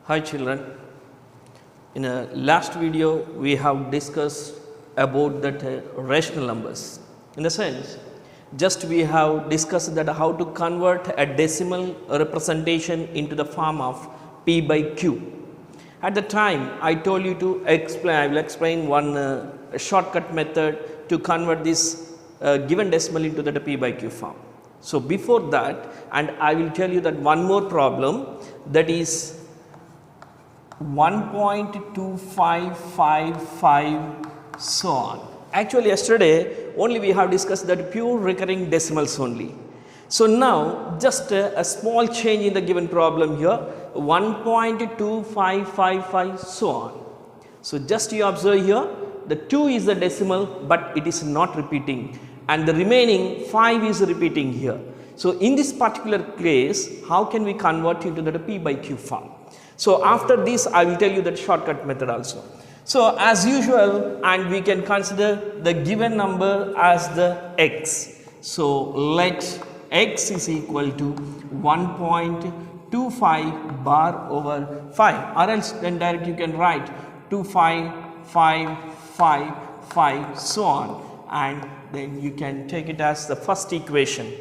Hi children, in a last video we have discussed about that rational numbers. In the sense, just we have discussed that how to convert a decimal representation into the form of p by q. At the time I told you to explain, I will explain one shortcut method to convert this given decimal into the p by q form. So before that, and I will tell you that one more problem, that is 1.2555 so on. Actually yesterday only we have discussed that pure recurring decimals only. So now just a small change in the given problem here, 1.2555 so on. So just you observe here, the 2 is the decimal but it is not repeating and the remaining 5 is repeating here. So in this particular case, how can we convert into the p by q form? So after this I will tell you that shortcut method also. So as usual, and we can consider the given number as the x. So let x is equal to 1.25 bar over 5, or else then direct you can write 25555 so on, and then you can take it as the first equation.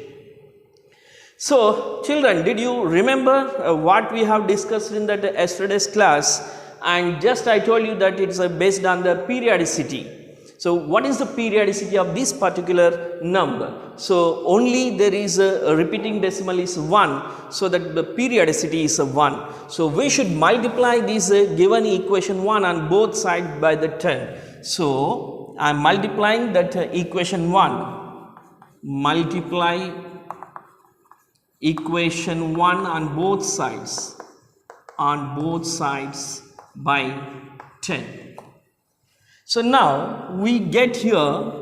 So children, did you remember what we have discussed in that yesterday's class? And just I told you that it's based on the periodicity. So what is the periodicity of this particular number? So only there is a repeating decimal is 1, so that the periodicity is 1. So we should multiply this given equation 1 on both sides by the 10. So I am multiplying that equation 1, multiply equation 1 on both sides by 10. So now we get here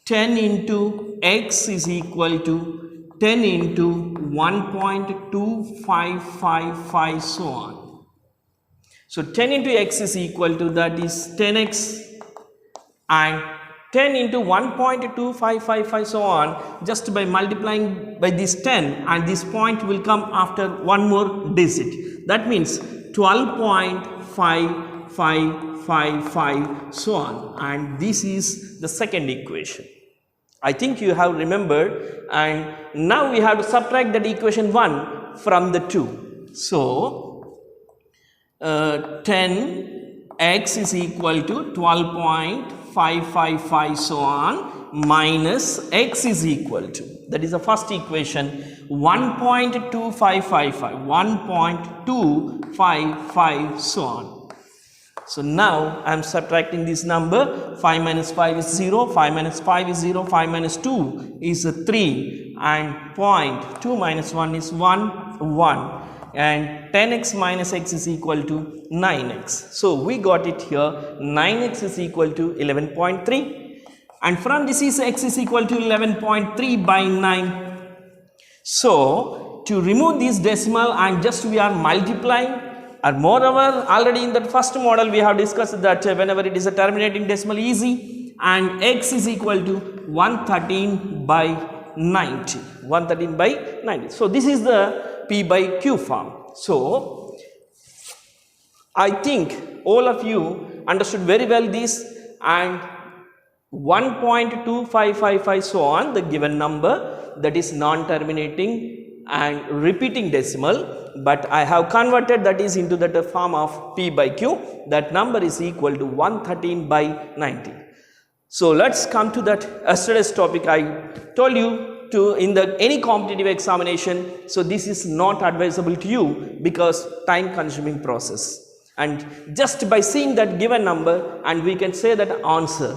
10 into x is equal to 10 into 1.2555 so on. So 10 into x is equal to, that is 10x, and 10 into 1.2555 so on, just by multiplying by this 10, and this point will come after one more digit. That means 12.5555 so on, and this is the second equation. I think you have remembered, and now we have to subtract that equation 1 from the 2. So 10x is equal to 12.555 so on minus x is equal to, that is the first equation, 1.2555 so on. So now I am subtracting this number, 5 minus 5 is 0, 5 minus 5 is 0, 5 minus 2 is 3, and 2 minus 1 is 1, and 10x minus x is equal to 9x. So we got it here, 9x is equal to 11.3, and from this is x is equal to 11.3 by 9. So to remove this decimal, and just we are multiplying, and moreover already in that first model we have discussed that whenever it is a terminating decimal easy, and x is equal to 113 by 90, 113 by 90. So this is the p by q form. So I think all of you understood very well this, and 1.2555 so on, the given number, that is non-terminating and repeating decimal, but I have converted that is into the form of p by q. That number is equal to 113 by 90. So let's come to that yesterday's topic. I told you to in the any competitive examination, so this is not advisable to you because time consuming process, and just by seeing that given number and we can say that answer.